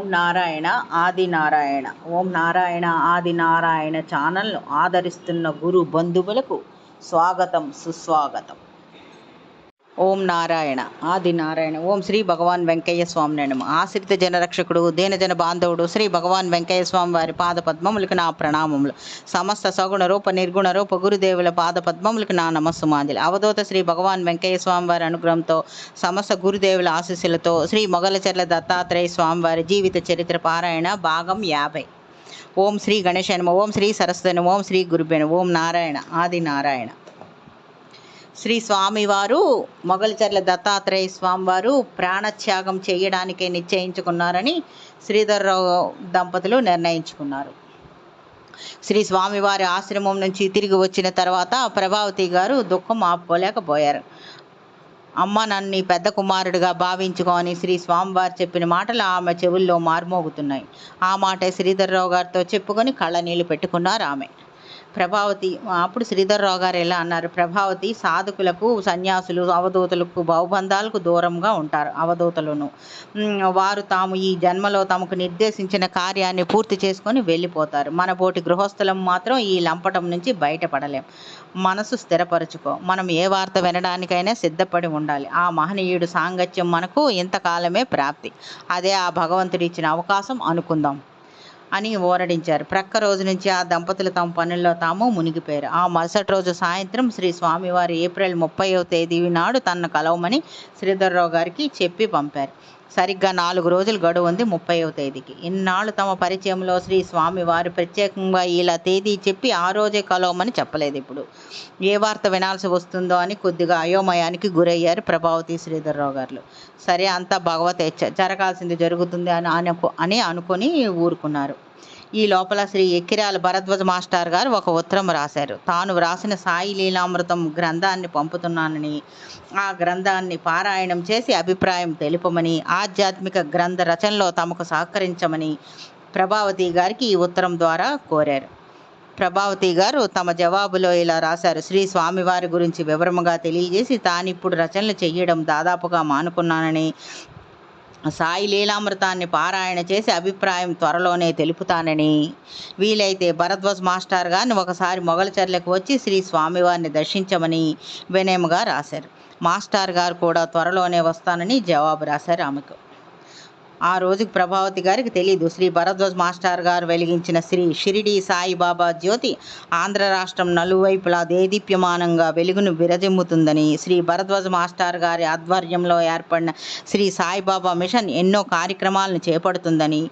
ఓం నారాయణ ఆది నారాయణ. ఓం నారాయణ ఆది నారాయణ ఛానల్ను ఆదరిస్తున్న గురు బంధువులకు స్వాగతం, సుస్వాగతం. ఓం నారాయణ ఆది నారాయణ. ఓం శ్రీ భగవాన్ వెంకయ్య స్వామి నమః. ఆశ్రిత జనరక్షకుడు, దీనజన బాంధవుడు శ్రీ భగవాన్ వెంకయ్య స్వామి వారి పాద పద్మములకు నా ప్రణామములు. సమస్త సగుణ రూప నిర్గుణ రూప గురుదేవుల పాద పద్మములకు నా నమస్సుమాంజలి. అవధూత శ్రీ భగవాన్ వెంకయ్య స్వామి వారి అనుగ్రహంతో, సమస్త గురుదేవుల ఆశీస్సులతో శ్రీ మొగలచెర్ల దత్తాత్రేయ స్వామి వారి జీవిత చరిత్ర పారాయణ భాగం 50. ఓం శ్రీ గణేశాయ నమః. ఓం శ్రీ సరస్వతి నమః. ఓం శ్రీ గురుభ్యో నమః. ఓం నారాయణ ఆది నారాయణ. శ్రీ స్వామివారు మొగలచెర్ల దత్తాత్రేయ స్వామివారు ప్రాణత్యాగం చేయడానికే నిశ్చయించుకున్నారని శ్రీధర్రావు దంపతులు నిర్ణయించుకున్నారు. శ్రీ స్వామివారి ఆశ్రమం నుంచి తిరిగి వచ్చిన తర్వాత ప్రభావతి గారు దుఃఖం ఆపుకోలేకపోయారు. అమ్మ, నన్ను నీ పెద్ద కుమారుడిగా భావించుకొని శ్రీ స్వామివారు చెప్పిన మాటలు ఆమె చెవుల్లో మార్మోగుతున్నాయి. ఆ మాటే శ్రీధర్రావు గారితో చెప్పుకొని కళ్ళ నీళ్ళు పెట్టుకున్నారు ఆమె. ప్రభావతి అప్పుడు శ్రీధర్రావు గారు ఎలా అన్నారు, ప్రభావతి సాధకులకు, సన్యాసులు, అవధూతలకు బహుబంధాలకు దూరంగా ఉంటారు. అవధూతలను వారు తాము ఈ జన్మలో తమకు నిర్దేశించిన కార్యాన్ని పూర్తి చేసుకొని వెళ్ళిపోతారు. మన పోటీ గృహస్థులం మాత్రం ఈ లంపటం నుంచి బయటపడలేం. మనసు స్థిరపరచుకో. మనం ఏ వార్త వినడానికైనా సిద్ధపడి ఉండాలి. ఆ మహనీయుడు సాంగత్యం మనకు ఇంతకాలమే ప్రాప్తి. అదే ఆ భగవంతుడు ఇచ్చిన అవకాశం అనుకుందాం అని ఓరడించారు. ప్రక్క రోజు నుంచి ఆ దంపతులు తమ పనుల్లో తాము మునిగిపోయారు. ఆ మరుసటి రోజు సాయంత్రం శ్రీ స్వామివారు ఏప్రిల్ 30వ తేదీ నాడు తనను కలవమని శ్రీధర్రావు గారికి చెప్పి పంపారు. సరిగ్గా 4 రోజులు గడువు ఉంది 30వ తేదీకి. ఇన్నాళ్ళు తమ పరిచయంలో శ్రీ స్వామివారు ప్రత్యేకంగా ఇలా తేదీ చెప్పి ఆ రోజే కలవమని చెప్పలేదు. ఇప్పుడు ఏ వార్త వినాల్సి వస్తుందో అని కొద్దిగా అయోమయానికి గురయ్యారు ప్రభావతి, శ్రీధర్రావు గారు. సరే, అంతా భగవతేచ్ఛ, జరగాల్సింది జరుగుతుంది అని అనుకొని ఊరుకున్నారు. ఈ లోపల శ్రీ ఎక్కిరాల భరద్వాజ మాస్టర్ గారు ఒక ఉత్తరం రాశారు. తాను వ్రాసిన సాయి లీలామృతం గ్రంథాన్ని పంపుతున్నానని, ఆ గ్రంథాన్ని పారాయణం చేసి అభిప్రాయం తెలుపమని, ఆధ్యాత్మిక గ్రంథ రచనలో తమకు సహకరించమని ప్రభావతి గారికి ఈ ఉత్తరం ద్వారా కోరారు. ప్రభావతి గారు తమ జవాబులో ఇలా రాశారు. శ్రీ స్వామివారి గురించి వివరముగా తెలియజేసి తానిప్పుడు రచనలు చెయ్యడం దాదాపుగా మానుకున్నానని, సాయి లీలామృతాన్ని పారాయణ చేసి అభిప్రాయం త్వరలోనే తెలుపుతానని, వీలైతే భరద్వాజ్ మాస్టర్ గారిని ఒకసారి మొగలచెర్లకు వచ్చి శ్రీ స్వామివారిని దర్శించమని వినయముగా రాశారు. మాస్టర్ గారు కూడా త్వరలోనే వస్తానని జవాబు రాశారు ఆమెకు. ఆ రోజుకి ప్రభావతి గారికి తెలీదు, శ్రీ భరద్వాజ్ మాస్టర్ గారు వెలిగించిన శ్రీ షిరిడి సాయిబాబా జ్యోతి ఆంధ్ర రాష్ట్రం నలువైపులా దేదీప్యమానంగా వెలుగును విరజిమ్ముతుందని, శ్రీ భరద్వాజ్ మాస్టర్ గారి ఆధ్వర్యంలో ఏర్పడిన శ్రీ సాయిబాబా మిషన్ ఎన్నో కార్యక్రమాలను చేపడుతుందని,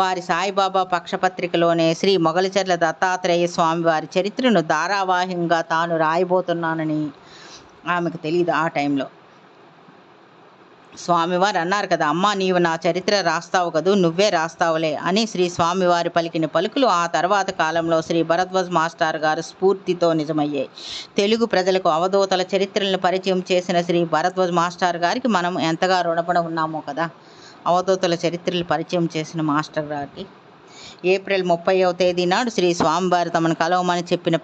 వారి సాయిబాబా పక్షపత్రికలోనే శ్రీ మొగలచెర్ల దత్తాత్రేయ స్వామి వారి చరిత్రను ధారావాహికంగా తాను రాయబోతున్నానని ఆమెకు తెలియదు. ఆ టైంలో స్వామివారు అన్నారు కదా, అమ్మ నీవు నా చరిత్ర రాస్తావు కదూ, నువ్వే రాస్తావులే అని శ్రీ స్వామివారి పలికిన పలుకులు ఆ తర్వాత కాలంలో శ్రీ భరద్వాజ్ మాస్టర్ గారు స్ఫూర్తితో నిజమయ్యాయి. తెలుగు ప్రజలకు అవధూతల చరిత్రలను పరిచయం చేసిన శ్రీ భరద్వాజ్ మాస్టర్ గారికి మనం ఎంతగా రుణపడి ఉన్నామో కదా. అవధూతల చరిత్రలు పరిచయం చేసిన మాస్టర్ గారికి ఏప్రిల్ 30వ తేదీ నాడు శ్రీ స్వామివారు తమను కలవమని చెప్పిన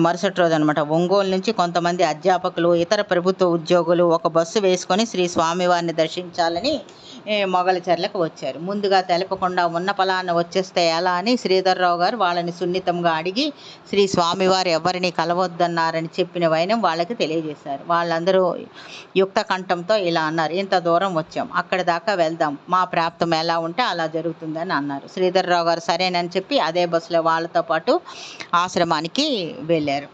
మరుసటి రోజు అనమాట, ఒంగోలు నుంచి కొంతమంది అధ్యాపకులు, ఇతర ప్రభుత్వ ఉద్యోగులు ఒక బస్సు వేసుకొని శ్రీ స్వామివారిని దర్శించాలని మొగలచెర్లకు వచ్చారు. ముందుగా తెలపకుండా ఉన్న పలాన్ని వచ్చేస్తే ఎలా అని శ్రీధర్రావు గారు వాళ్ళని సున్నితంగా అడిగి శ్రీ స్వామివారు ఎవరిని కలవద్దన్నారని చెప్పిన వైనం వాళ్ళకి తెలియజేశారు. వాళ్ళందరూ యుక్త కంఠంతో ఇలా అన్నారు, ఇంత దూరం వచ్చాం, అక్కడి దాకా వెళ్దాం, మా ప్రాప్తం ఎలా ఉంటే అలా జరుగుతుందని అన్నారు. శ్రీధర్రావు గారు సరేనని చెప్పి అదే బస్సులో వాళ్ళతో పాటు ఆశ్రమానికి వెళ్ళారు.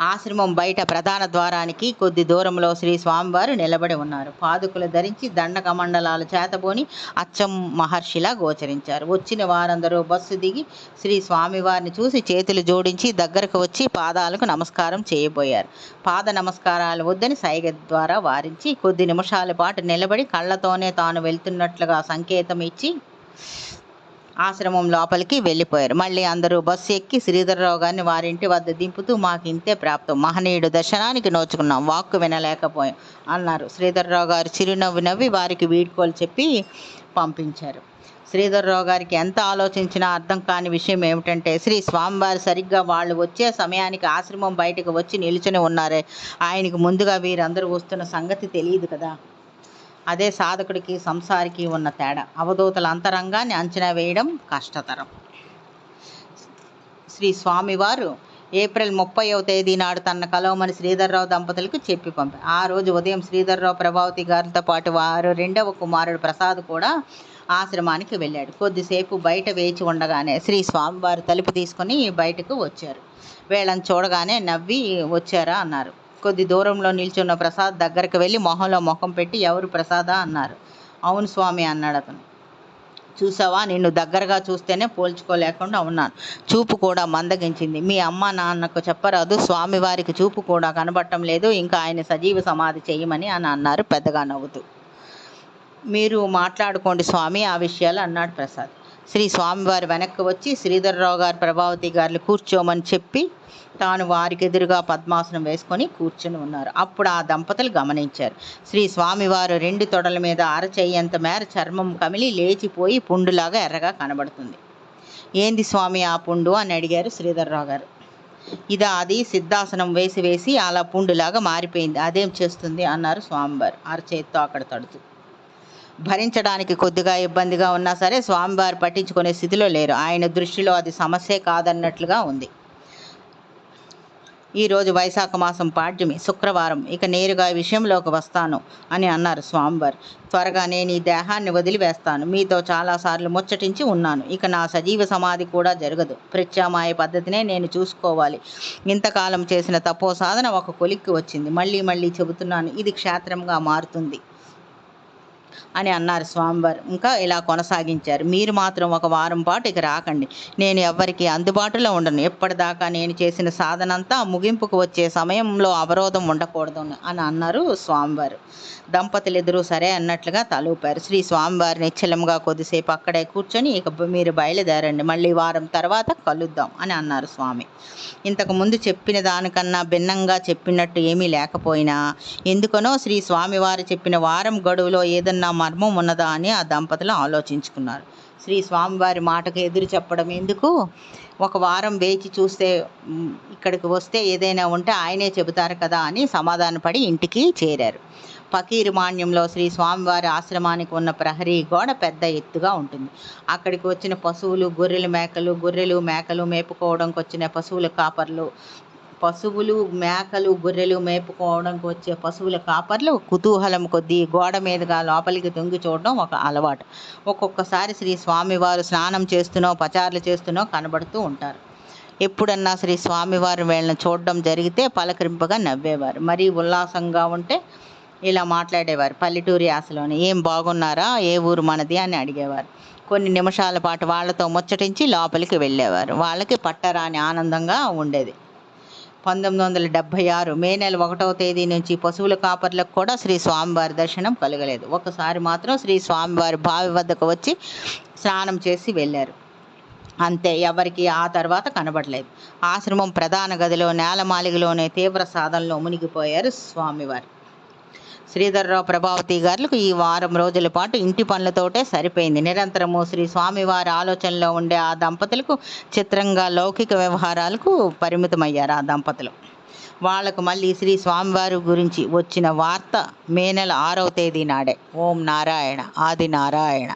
ఆశ్రమం బయట ప్రధాన ద్వారానికి కొద్ది దూరంలో శ్రీ స్వామివారు నిలబడి ఉన్నారు. పాదుకులు ధరించి దండకమండలాలు చేతబోని అచ్చం మహర్షిలా గోచరించారు. వచ్చిన వారందరూ బస్సు దిగి శ్రీ స్వామివారిని చూసి చేతులు జోడించి దగ్గరకు వచ్చి పాదాలకు నమస్కారం చేయబోయారు. పాద నమస్కారాలు వద్దని సైగ ద్వారా వారించి కొద్ది నిమిషాల పాటు నిలబడి కళ్ళతోనే తాను వెళ్తున్నట్లుగా సంకేతం ఇచ్చి ఆశ్రమం లోపలికి వెళ్ళిపోయారు. మళ్ళీ అందరూ బస్సు ఎక్కి శ్రీధర్రావు గారిని వారింటి వద్ద దింపుతూ మాకు ఇంతే ప్రాప్తం, మహనీయుడు దర్శనానికి నోచుకున్నాం, వాక్కు వినలేకపోయాం అన్నారు. శ్రీధర్రావు గారు చిరునవ్వు నవ్వి వారికి వీడ్కోలు చెప్పి పంపించారు. శ్రీధర్రావు గారికి ఎంత ఆలోచించినా అర్థం కాని విషయం ఏమిటంటే, శ్రీ స్వామివారు సరిగ్గా వాళ్ళు వచ్చే సమయానికి ఆశ్రమం బయటకు వచ్చి నిల్చుని ఉన్నారే, ఆయనకు ముందుగా వీరందరూ వస్తున్న సంగతి తెలియదు కదా. అదే సాధకుడికి సంసారికి ఉన్న తేడా. అవధూతల అంతరంగాన్ని అంచనా వేయడం కష్టతరం. శ్రీ స్వామివారు ఏప్రిల్ 30వ తేదీ నాడు తన కలవమని శ్రీధర్రావు దంపతులకు చెప్పి పంపారు. ఆ రోజు ఉదయం శ్రీధర్రావు ప్రభావతి గారితో పాటు వారు రెండవ కుమారుడు ప్రసాద్ కూడా ఆశ్రమానికి వెళ్ళాడు. కొద్దిసేపు బయట వేచి ఉండగానే శ్రీ స్వామివారు తలుపు తీసుకొని బయటకు వచ్చారు. వీళ్ళని చూడగానే నవ్వి వచ్చారా అన్నారు. కొద్ది దూరంలో నిల్చున్న ప్రసాద్ దగ్గరకు వెళ్ళి మొహంలో ముఖం పెట్టి ఎవరు ప్రసాదా అన్నారు. అవును స్వామి అన్నాడు అతను. చూసావా, నిన్ను దగ్గరగా చూస్తేనే పోల్చుకోలేకుండా ఉన్నాను. చూపు కూడా మందగించింది. మీ అమ్మ నాన్నకు చెప్పరాదు, స్వామివారికి చూపు కూడా కనబడటం లేదు, ఇంకా ఆయన సజీవ సమాధి చేయమని అని అన్నారు పెద్దగా నవ్వుతూ. మీరు మాట్లాడుకోండి స్వామి ఆ విషయాలు అన్నాడు ప్రసాద్. శ్రీ స్వామివారి వెనక్కి వచ్చి శ్రీధర్రావు గారు ప్రభావతి గారిని కూర్చోమని చెప్పి తాను వారికి ఎదురుగా పద్మాసనం వేసుకొని కూర్చుని ఉన్నారు. అప్పుడు ఆ దంపతులు గమనించారు. శ్రీ స్వామివారు రెండు తొడల మీద అరచెయ్యంత మేర చర్మం కమిలి లేచిపోయి పుండులాగా ఎర్రగా కనబడుతుంది. ఏంది స్వామి ఆ పుండు అని అడిగారు శ్రీధర్రావు గారు. అది సిద్ధాసనం వేసి వేసి అలా పుండులాగా మారిపోయింది, అదేం చేస్తుంది అన్నారు స్వామివారు అరచేతితో అక్కడ తడుతూ. భరించడానికి కొద్దిగా ఇబ్బందిగా ఉన్నా సరే స్వామివారు పట్టించుకునే స్థితిలో లేరు. ఆయన దృష్టిలో అది సమస్యే కాదన్నట్లుగా ఉంది. ఈరోజు వైశాఖ మాసం పాడ్యమి, శుక్రవారం, ఇక నేరుగా విషయంలోకి వస్తాను అని అన్నారు స్వామివారు. త్వరగా నేను ఈ దేహాన్ని వదిలివేస్తాను. మీతో చాలాసార్లు ముచ్చటించి ఉన్నాను. ఇక నా సజీవ సమాధి కూడా జరగదు. ప్రత్యామ్నాయ పద్ధతినే నేను చూసుకోవాలి. ఇంతకాలం చేసిన తపో సాధన ఒక కొలిక్కి వచ్చింది. మళ్ళీ మళ్ళీ చెబుతున్నాను, ఇది క్షేత్రంగా మారుతుంది అని అన్నారు స్వామివారు. ఇంకా ఇలా కొనసాగించారు. మీరు మాత్రం ఒక వారం పాటు ఇక రాకండి. నేను ఎవ్వరికీ అందుబాటులో ఉండను. ఎప్పటిదాకా నేను చేసిన సాధనంతా ముగింపుకు వచ్చే సమయంలో అవరోధం ఉండకూడదు అని అన్నారు స్వామివారు. దంపతులిద్దరూ సరే అన్నట్లుగా తలూపారు. శ్రీ స్వామివారి నిశ్చలంగా కొద్దిసేపు అక్కడే కూర్చొని ఇక మీరు బయలుదేరండి, మళ్ళీ వారం తర్వాత కలుద్దాం అని అన్నారు స్వామి. ఇంతకుముందు చెప్పిన దానికన్నా భిన్నంగా చెప్పినట్టు ఏమీ లేకపోయినా ఎందుకనో శ్రీ స్వామివారు చెప్పిన వారం గడువులో ఏదన్నా మర్మం ఉన్నదా అని ఆ దంపతులు ఆలోచించుకున్నారు. శ్రీ స్వామివారి మాటకు ఎదురు చెప్పడం ఎందుకు, ఒక వారం వేచి చూస్తే ఇక్కడికి వస్తే ఏదైనా ఉంటే ఆయనే చెబుతారు కదా అని సమాధానపడి ఇంటికి చేరారు. ఫకీరు మాన్యంలో శ్రీ స్వామివారి ఆశ్రమానికి ఉన్న ప్రహరీ గోడ పెద్ద ఎత్తుగా ఉంటుంది. అక్కడికి వచ్చిన పశువులు, గొర్రెలు మేకలు మేపుకోవడానికి వచ్చిన పశువులు మేకలు గొర్రెలు మేపుకోవడానికి వచ్చే పశువుల కాపర్లు కుతూహలం కొద్దీ గోడ మీదుగా లోపలికి తొంగి చూడడం ఒక అలవాటు. ఒక్కొక్కసారి శ్రీ స్వామివారు స్నానం చేస్తూనో పచారులు చేస్తూనో కనబడుతూ ఉంటారు. ఎప్పుడన్నా శ్రీ స్వామివారు వీళ్ళని చూడడం జరిగితే పలకరింపుగా నవ్వేవారు. మరీ ఉల్లాసంగా ఉంటే ఇలా మాట్లాడేవారు పల్లెటూరి యాసలోనే. ఏం బాగున్నారా, ఏ ఊరు మనది అని అడిగేవారు. కొన్ని నిమిషాల పాటు వాళ్ళతో ముచ్చటించి లోపలికి వెళ్ళేవారు. వాళ్ళకి పట్టరాని ఆనందంగా ఉండేది. 1976 మే నెల 1వ తేదీ నుంచి పశువుల కాపర్లకు కూడా శ్రీ స్వామివారి దర్శనం కలగలేదు. ఒకసారి మాత్రం శ్రీ స్వామివారి బావి వద్దకు వచ్చి స్నానం చేసి వెళ్ళారు. అంతే, ఎవరికి ఆ తర్వాత కనబడలేదు. ఆశ్రమం ప్రధాన గదిలో నేలమాలిగలోనే తీవ్ర సాధనలో మునిగిపోయారు స్వామివారు. శ్రీధర్రావు ప్రభావతి గారులకు ఈ వారం రోజుల పాటు ఇంటి పనులతోటే సరిపోయింది. నిరంతరము శ్రీ స్వామివారి ఆలోచనలో ఉండే ఆ దంపతులకు చిత్రంగా లౌకిక వ్యవహారాలకు పరిమితమయ్యారు. ఆ దంపతులు వాళ్లకు మళ్ళీ శ్రీ స్వామివారి గురించి వచ్చిన వార్త మే నెల 6వ తేదీ నాడే. ఓం నారాయణ, ఆది నారాయణ.